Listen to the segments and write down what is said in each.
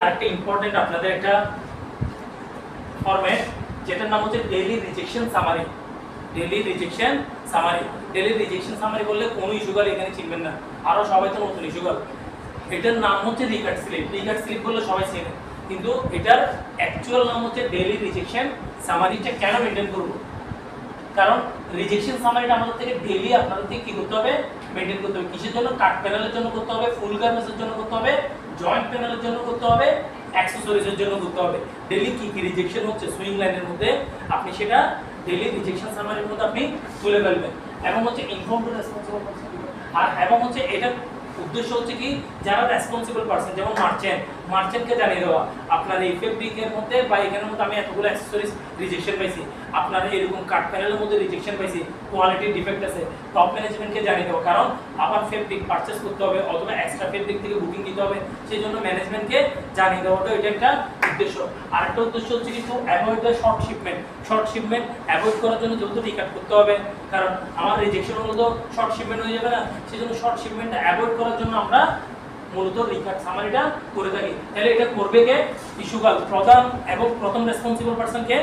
একটা ইম্পর্টেন্ট আপনাদের একটা ফরম্যাট যেটার নাম হচ্ছে daily rejection summary. Daily rejection summary, daily rejection summary বললে কোনো ইস্যুগাল এখানে চিনবেন না, আরো সবাই তো নতুন ইস্যুগাল। এটার নাম হচ্ছে রিকার্ড স্লিপ। রিকার্ড স্লিপ বললে সবাই চেনে, কিন্তু এটার অ্যাকচুয়াল নাম হচ্ছে ডেইলি রিজেকশন সামারিটা। কেন মেনটেন করবো? কারণ রিজেকশন সামারিটা আমাদের থেকে ডেইলি আপনাদের থেকে কি করতে হবে, মেনটেন করতে হবে। কিসের জন্য? কাট প্যানেলের জন্য করতে হবে, ফুল গার্মেন্টসের জন্য করতে হবে, জয়েন্ট প্যানেলের জন্য করতে হবে, অ্যাকসেসরিজের জন্য করতে হবে। ডেইলি কি কি রিজেকশন হচ্ছে সুইং লাইনের মধ্যে আপনি সেটা ডেইলি রিজেকশন সামারির মধ্যে আপনি তুলে ফেলবেন। এবং হচ্ছে ইনফর্ম টু রেসপন্সিবল পারসন, আর এবং হচ্ছে এটা উদ্দেশ্য হচ্ছে কি, যারা রেসপন্সিবল পারসন যেমন মার্চেন্টকে জানিয়ে দেওয়া আপনার এই ফেব্রিকের মধ্যে বা এখানের মধ্যে আমি এতগুলো অ্যাকসেসরিজ রিজেকশন পাইছি, আপনার এরকম কাট প্যানেলের মধ্যে রিজেকশন পাইছি, কোয়ালিটির ডিফেক্ট আছে, টপ ম্যানেজমেন্টকে জানিয়ে দেওয়া। কারণ আবার ফেব্রিক পারচেজ করতে হবে অথবা এক্সট্রা ফেব্রিক থেকে বুকিং দিতে হবে, সেই জন্য ম্যানেজমেন্টকে জানিয়ে দেওয়াটা এটা একটা উদ্দেশ্য। আরেকটা উদ্দেশ্য হচ্ছে কিন্তু avoid the short shipment avoid করার জন্য যেহেতু রিকাট করতে হবে, কারণ আমার রিজেকশন হলো তো শর্ট শিপমেন্ট হয়ে যাবে না, সেই জন্য শর্ট শিপমেন্টটা অ্যাভয়েড করার জন্য আমরা মূলত রিকাট সামারিটা করে থাকি। তাহলে এটা করবে কে? ইস্যুগাল প্রধান এবং প্রথম রেসপন্সিবল পারসনকে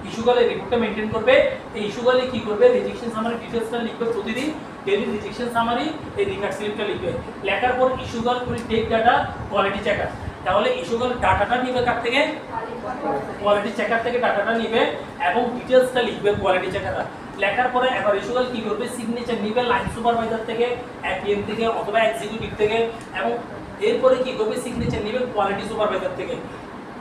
ইস্যুগাল এই রিপোর্টটা মেইনটেইন করবে। এই ইস্যুগালে কি করবে? রিজেকশন সামারি ডিটেইলসটা লিখবে প্রতিদিন, ডেইলি রিজেকশন সামারি এই রিকাট স্লিপটা লিখবে। লেখার পর ইস্যুগাল will take data quality checker. তাহলে ইস্যুগাল ডাটাটা নিবে কার থেকে? কোয়ালিটি চেকার থেকে ডাটাটা নিবে এবং ডিটেইলসটা লিখবে কোয়ালিটি চেকাররা। লেখার পরে এবার ইস্যুগাল কি করবে? সিগনেচার নিবে লাইন সুপারভাইজার থেকে, এপিএম থেকে অথবা এক্সিকিউটিভ থেকে, এবং এরপরে কি করবে? সিগনেচার নিবে কোয়ালিটি সুপারভাইজার থেকে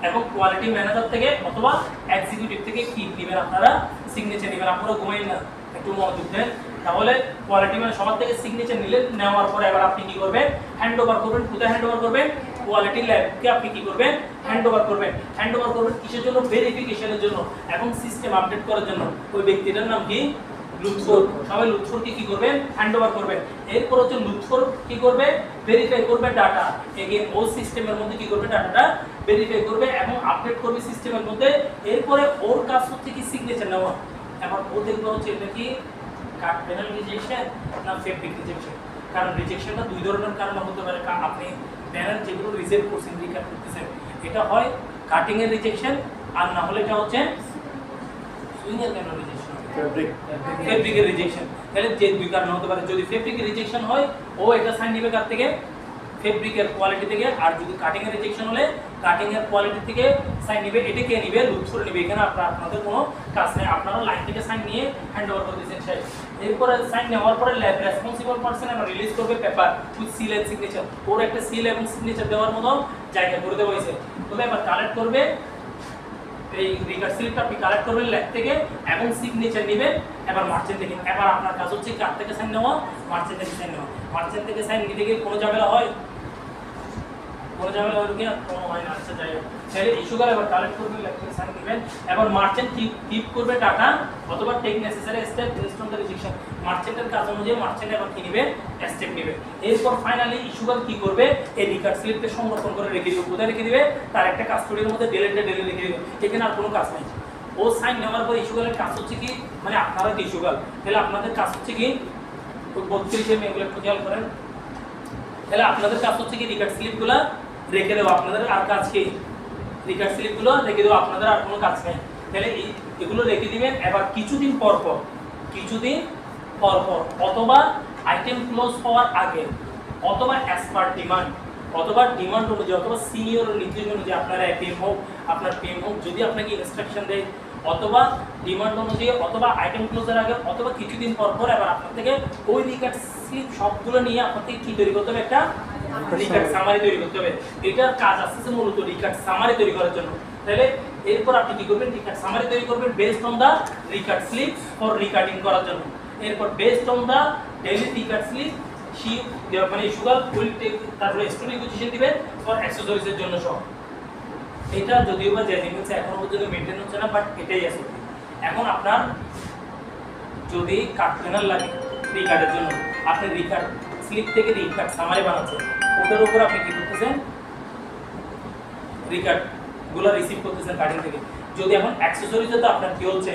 এবং কোয়ালিটি ম্যানেজার থেকে অথবা এক্সিকিউটিভ থেকে। কি নেবেন আপনারা? সিগনেচার নেবেন। আপনারা ঘুমাইন না, একটু মনোযোগ দেন। তাহলে কোয়ালিটি মানে সবার থেকে সিগনেচার নিলেন, নেওয়ার পরে এবার আপনি কি করবেন? হ্যান্ড ওভার করবেন। কোথায় হ্যান্ড ওভার করবেন? কোয়ালিটি ল্যাবকে আপনি কি করবেন? হ্যান্ড ওভার করবেন। হ্যান্ড ওভার করবেন কিসের জন্য? ভেরিফিকেশনের জন্য এবং সিস্টেম আপডেট করার জন্য। ওই ব্যক্তিটার নাম কি? লুৎফর। সবাই লুৎফরকে কি করবেন? হ্যান্ড ওভার করবেন। এরপর হচ্ছে লুৎফর কি করবে? ভেরিফাই করবে ডাটা। এগেইন ও সিস্টেমের মধ্যে কি করবে? ডাটাটা ভেরিফাই করবে এবং আপডেট করবে সিস্টেমের মধ্যে। এরপরে ওর কাজ হচ্ছে কি? সিগনেচার নেওয়া। এখন ও দেখবে হচ্ছে এটা কি কাট প্যানেল রিজেকশন না ফেব্রিক রিজেকশন। কারণ রিজেকশনটা দুই ধরনের কারণে হতে পারে। আপনি প্যানেল যেগুলো রিজেক্ট করছেন, রিকাট করতেছেন, এটা হয় কাটিং এর রিজেকশন, আর না হলে এটা হচ্ছে সুইং এর প্যানেল রিজেকশন, ফেব্রিকের রিজেকশন। তাহলে যে দুই কারণে হতে পারে। যদি ফেব্রিকের রিজেকশন হয়, ও এটা সাইন নেবে কার থেকে? ফেব্রিকের কোয়ালিটি থেকে। আর যদি কাটিং এর রিজেকশন হলে কাটিং এর কোয়ালিটি থেকে সাইন নেবে। এটা কে নেবে? লুৎফর নেবে। এখানে আপনাদের কোনো কাজ নেই, আপনারা লাইন থেকে সাইন নিয়ে হ্যান্ড ওভার করে দিয়েছেন। শেষ। এরপরে সাইন নেওয়ার পরে ল্যাব রেসপন্সিবল পারসন আবার রিলিজ করবে paper with seal and signature. ওর একটা সিল এবং সিগনেচার দেওয়ার মতো জায়গা করে দেওয়া হয়েছে। তবে এবার কালেক্ট করবে এই রিকার্ড স্লিপটা, আপনি কালেক্ট করবেন ল্যাব থেকে এবং সিগনেচার নেবেন এবার মার্চেন্ট থেকে। এবার আপনার কাজ হচ্ছে কার থেকে সাইন নেওয়া? মার্চেন্ট থেকে সাইন নেওয়া। মার্চেন্ট থেকে সাইন নিতে গিয়ে কোনো ঝামেলা হয়? কোনো ঝামেলা হয় কি? কোনো হয় না। আচ্ছা, যাই হোক। তাহলে ইস্যুগাল এবার কালেক্ট করবেন, ল্যাব থেকে সাইন নেবেন। এবার মার্চেন্ট কিপ করবে ডাটা অথবা take necessary step based on the rejection. মার্চেন্টের কাজ অনুযায়ী মার্চেন্ট এবার কি নেবে? স্টেপ নেবে। এরপর ফাইনালি ইস্যুগাল কি করবে? এই রিকার্ড স্লিপকে সংরক্ষণ করে রেখে দিবে। কোথায় রেখে দিবে? তার একটা কাস্টোডির মধ্যে ডেলি রেখে দিবে। এখানে আর কোনো কাজ নাই। ও সাইন নেওয়ার পর ইস্যুগালের কাজ হচ্ছে কি, মানে আপনারা কি ইস্যুগাল, তাহলে আপনাদের কাজ হচ্ছে কি 32 এগুলো একটু খেয়াল করেন। তাহলে আপনাদের কাজ হচ্ছে কি রিকার্ড স্লিপগুলো রেখে দেওয়া। আপনাদের আর কাজ কি? রিকার্ড স্লিপগুলো রেখে দেওয়া। আপনাদের আর কোনো কাজ নেই। তাহলে এগুলো রেখে দিবেন। এবার কিছুদিন পর অথবা আইটেম ক্লোজ হওয়ার আগে অথবা অ্যাজ পার ডিমান্ড অথবা ডিমান্ড অনুযায়ী অথবা সিনিয়র নির্দেশ অনুযায়ী আপনার এপিএম হোক আপনার পিএম হোক, যদি আপনাকে ইনস্ট্রাকশন দেয় অথবা ডিমান্ড অনুযায়ী অথবা আইটেম ক্লোজের আগে অথবা কিছুদিন পর এবার আপনার থেকে ওই রিকার্ড স্লিপ সবগুলো নিয়ে আপনার থেকে কি তৈরি করতে হবে? একটা রিকার্ড সামারি তৈরি করতে হবে। এটার কাজ আসছে মূলত রিকার্ড সামারি তৈরি করার জন্য। তাহলে এরপর আপনি কি করবেন? রিকার্ড সামারি তৈরি করবেন based on the record slip for recording করার জন্য। এরপর based on the daily record slip মানে ইস্যুগাল উইল টেক, তারপরে স্টোরি পজিশন দিবেন ফর অ্যাকসেসরিজের জন্য সব। এটা যদিও বা জেনিংসে এখনো পর্যন্ত মেইনটেইন হচ্ছে না, বাট এটাই আছে। এখন আপনার যদি কাট প্যানেল লাগে রিকার্ডের জন্য, আপনি রিকার্ড স্লিপ থেকে রিকার্ড সামারি বানাচ্ছেন, ওটার উপর আপনি কি করতেছেন? রিকার্ড গুলো রিসিভ করতেছেন কাটিং থেকে। যদি এখন অ্যাকসেসরিজে তো আপনার কি হচ্ছে?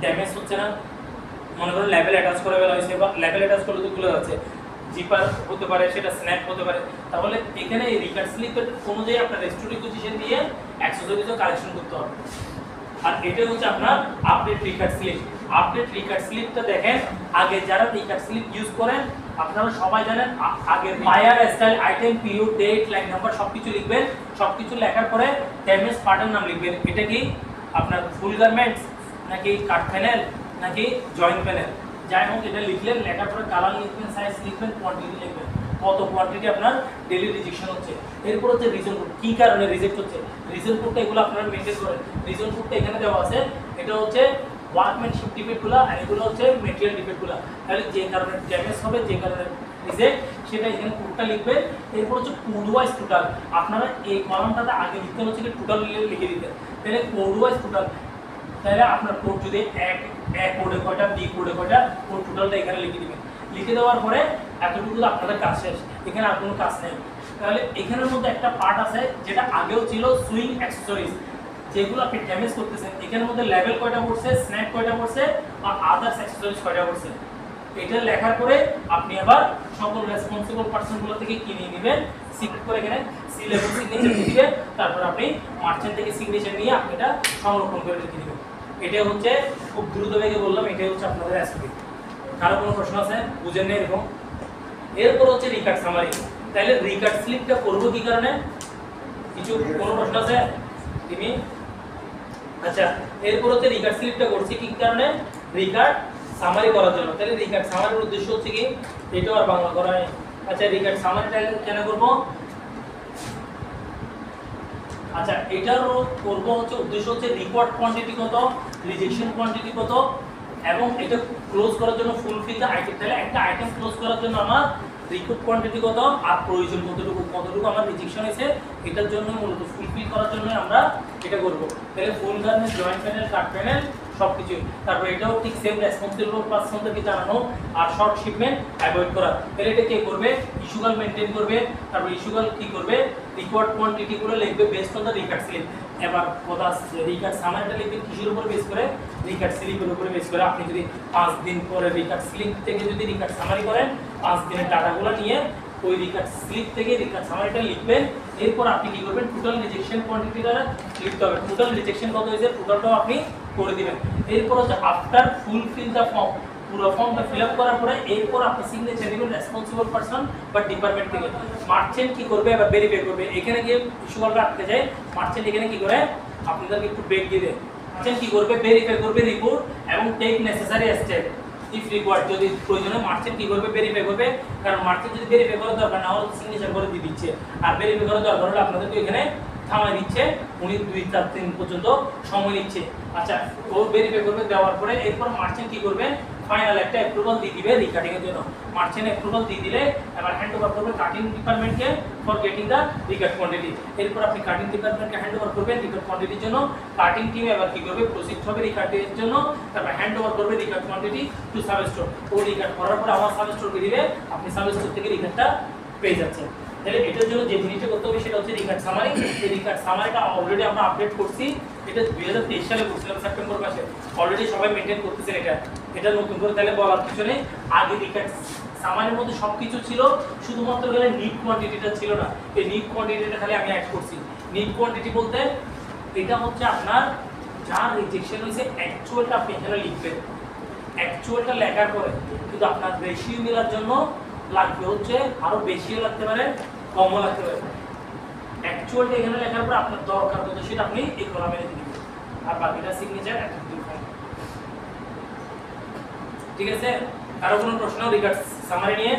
ড্যামেজ হচ্ছে না। মনে করেন লেভেল অ্যাটাচ করে ফেলা হয়েছে বা লেভেল অ্যাটাচ করলে তো খুলে যাচ্ছে, জিপার হতে পারে, সেটা স্ন্যাপ হতে পারে। তাহলে এখানে এই রিকার্ড স্লিপের অনুযায়ী আপনার রেস্টোরেটিভ পজিশন দিয়ে অ্যাক্সেসরিজও কালেকশন করতে হবে। আর এটা হচ্ছে আপনার update record slip. Update record স্লিপটা দেখেন, আগে যারা রিকার্ড স্লিপ ইউজ করেন আপনারা সবাই জানেন, আগে buyer style, item, period, date, line number সবকিছু লিখবেন। সবকিছু লেখার পরে ড্যামেজ পার্টের নাম লিখবেন। এটা কি আপনার ফুল গার্মেন্টস নাকি কাট প্যানেল নাকি জয়েন্ট প্যানেল, যাই হোক এটা লিখলেন। লেখার পরে কালার লিখবেন, সাইজ লিখবেন, কোয়ান্টিটি লিখবেন, কত কোয়ান্টিটি আপনার ডেইলি রিজেকশন হচ্ছে। এরপর হচ্ছে রিজন কোড, কী কারণে রিজেক্ট হচ্ছে রিজন কোডটা এগুলো আপনারা মেনটেন করেন। রিজন কোডটা এখানে দেওয়া আছে, এটা হচ্ছে ওয়ার্কম্যানশিপ ডিফেক্টগুলো আর এগুলো হচ্ছে মেটেরিয়াল ডিফেক্টগুলো। তাহলে যে কারণে ড্যামেজ হবে, যে কারণে রিজেক্ট, সেটা এখানে কোডটা লিখবেন। এরপর হচ্ছে কোড ওয়াইজ টোটাল, আপনারা এই কলামটাতে আগে লিখতে হচ্ছে কি টোটাল লিখে দিতেন, তাহলে কোড ওয়াইজ টোটাল। তাহলে আপনার কোড যদি এক কোডে কয়টা, বি কোডে কয়টা, কোড টোটালটা এখানে লিখে দিবেন। লিখে দেওয়ার পরে এতটুকু আপনাদের কাজ শেষ, এখানে আর কোনো কাজ নেই। তাহলে এখানের মধ্যে একটা পার্ট আছে যেটা আগেও ছিল সুইং অ্যাক্সেসরিজ, যেগুলো আপনি ড্যামেজ করতেছেন। এখানের মধ্যে লেভেল কয়টা পড়ছে, স্ন্যাপ কয়টা পড়ছে, আর আদার্স অ্যাক্সেসরিজ কয়টা পড়ছে, এটা লেখার পরে আপনি আবার সকল রেসপন্সিবল পার্সনগুলো থেকে কিনে নেবেন। সিগনেচার করে এখানে সি লেভেল সিগনেচার দিবেন, তারপর আপনি মার্চেন্ট থেকে সিগনেচার নিয়ে আপনি এটা সংরক্ষণ করে রেখে দিবেন। এটা হচ্ছে খুব দ্রুত বেগে বললাম, এটাই হচ্ছে আপনাদের এসপি। কারো কোনো প্রশ্ন আছে, বুঝেন না এরকম? এরপর হচ্ছে রিকার্ড সামারি। তাহলে রিকার্ড স্লিপটা করবো কি কারণে, কিছু কোনো প্রশ্ন আছে তুমি? আচ্ছা, এরপর হচ্ছে রিকার্ড স্লিপটা করছি কি কারণে, রিকার্ড সামারি করার জন্য। তাহলে রিকার্ড সামারির উদ্দেশ্য হচ্ছে কি, এটাও আর বাংলা করা হয়। আচ্ছা, রিকার্ড সামারিটা কেন করবো? আচ্ছা, এটারও করবো হচ্ছে উদ্দেশ্য হচ্ছে রিকোয়ার্ড কোয়ান্টিটি কত, রিজেকশন কোয়ান্টিটি কত, এবং এটা ক্লোজ করার জন্য ফুলফিল দ্য আইটেম। তাহলে একটা আইটেম ক্লোজ করার জন্য আমার রিকোয়ার্ড কোয়ান্টিটি কত আর প্রয়োজন কতটুকু আমার রিজেকশন হয়েছে, এটার জন্য মূলত ফুলফিল করার জন্য আমরা এটা করব। তাহলে ফুল গার্মেন্টস, জয়েন্ট প্যানেল, কাট প্যানেল সবকিছু। তারপর এটাও ঠিক সেম রেসপন্সিবল পার্সনদেরকে জানানো আর শর্ট শিপমেন্ট অ্যাভয়েড করা। তাহলে এটা কে করবে, ইস্যুগাল মেনটেন করবে। তারপর ইস্যুগাল কি করবে, রিকোয়ার্ড কোয়ান্টিটিগুলো লিখবে based on the record slip. এবার কথা রিকার্ড সামারিটা লিখবেন কিসের উপর বেস করে, রিকার্ড স্লিপের উপরে বেস করে। আপনি যদি 5 দিন পরে রিকার্ড স্লিপ থেকে যদি রিকার্ড সামারি করেন, 5 দিনের ডাটাগুলো নিয়ে ওই রিকার্ড স্লিপ থেকে রিকার্ড সামারিটা লিখবেন। এরপর আপনি কি করবেন, টোটাল রিজেকশন কোয়ান্টিটিটা লিখতে হবে। টোটাল রিজেকশন কত হয়েছে টোটালটাও আপনি করে দিবেন। এরপর হচ্ছে আফটার ফুলফিল দ্য ফর্ম, পুরো ফর্মটা ফিল আপ করার পরে এরপর আপনি সিগনেচার দিবেন রেসপন্সিবল পারসন বা ডিপার্টমেন্ট থেকে। মার্চেন্ট কি করবে, এবার ভেরিফাই করবে। এখানে গিয়ে ইস্যুগুলো রাখতে যায়, মার্চেন্ট এখানে কি করে, আপনাদেরকে একটু ব্রেক দিয়ে দেয়। মার্চেন্ট কি করবে, ভেরিফাই করবে রিপোর্ট এবং take necessary step if required. যদি প্রয়োজনে মার্চেন্ট কি করবে, ভেরিফাই করবে। কারণ মার্চেন্ট যদি ভেরিফাই করার দরকার না হলে সিগনেচার করে দিয়ে দিচ্ছে, আর ভেরিফাই করার দরকার হলে আপনাদেরকে এখানে থামাই দিচ্ছে, উনি 2-4 দিন পর্যন্ত সময় নিচ্ছে। আচ্ছা, ও ভেরিফাই করবে, দেওয়ার পরে এরপর মার্চেন্ট কি করবে, ফাইনাল একটা অ্যাপ্রুভাল দিয়ে দিবে রিকার্ডিং এর জন্য। মার্চেন্ট অ্যাপ্রুভাল দিয়ে দিলে এবার হ্যান্ড ওভার করবে কাটিং ডিপার্টমেন্টকে for getting the required quantity. এরপর আপনি কাটিং ডিপার্টমেন্টকে হ্যান্ড ওভার করবেন রিকার্ড কোয়ান্টিটির জন্য। কাটিং টিম এবার কি করবে, প্রসিড হবে রিকার্ডের জন্য। তারপর হ্যান্ড ওভার করবে record quantity to sub store. ও রিকার্ড করার পর আমার সাব স্টোরকে দিবে, আপনি সাব স্টোর থেকে রিকার্ডটা পেয়ে যাচ্ছেন। তাহলে এটার জন্য যে জিনিসটা করতে হবে সেটা হচ্ছে রিকার্ড সামারি। এই রিকার্ড সামারিটা অলরেডি আমরা আপডেট করছি, এটা 2023 সালে করছিলাম সেপ্টেম্বর মাসে। অলরেডি সবাই মেনটেন করতেছেন এটা নতুন করে তাহলে বলার পিছনে। আগে রিকার্ড সামারির মধ্যে সবকিছু ছিল, শুধুমাত্র গেলে নিট কোয়ান্টিটিটা ছিল না। এই নিট কোয়ান্টিটিটা খালি আমি অ্যাড করছি। নিট কোয়ান্টিটি বলতে এটা হচ্ছে আপনার যার রিজেকশন হয়েছে অ্যাকচুয়ালটা আপনি এখানে লিখবেন। অ্যাকচুয়ালটা লেখার পরে কিন্তু আপনার রেশিও মেলার জন্য লাগবে হচ্ছে আরো বেশিও লাগতে পারে, কমও লাগতে পারে। অ্যাকচুয়ালটা এখানে লেখার পর আপনার দরকার কত সেটা আপনি এই কলামে লিখে দিবেন, আর বাকিটা সিগনেচার ঠিক আছে? কারো কোনো প্রশ্ন রিগার্ডস সামারি নিয়ে?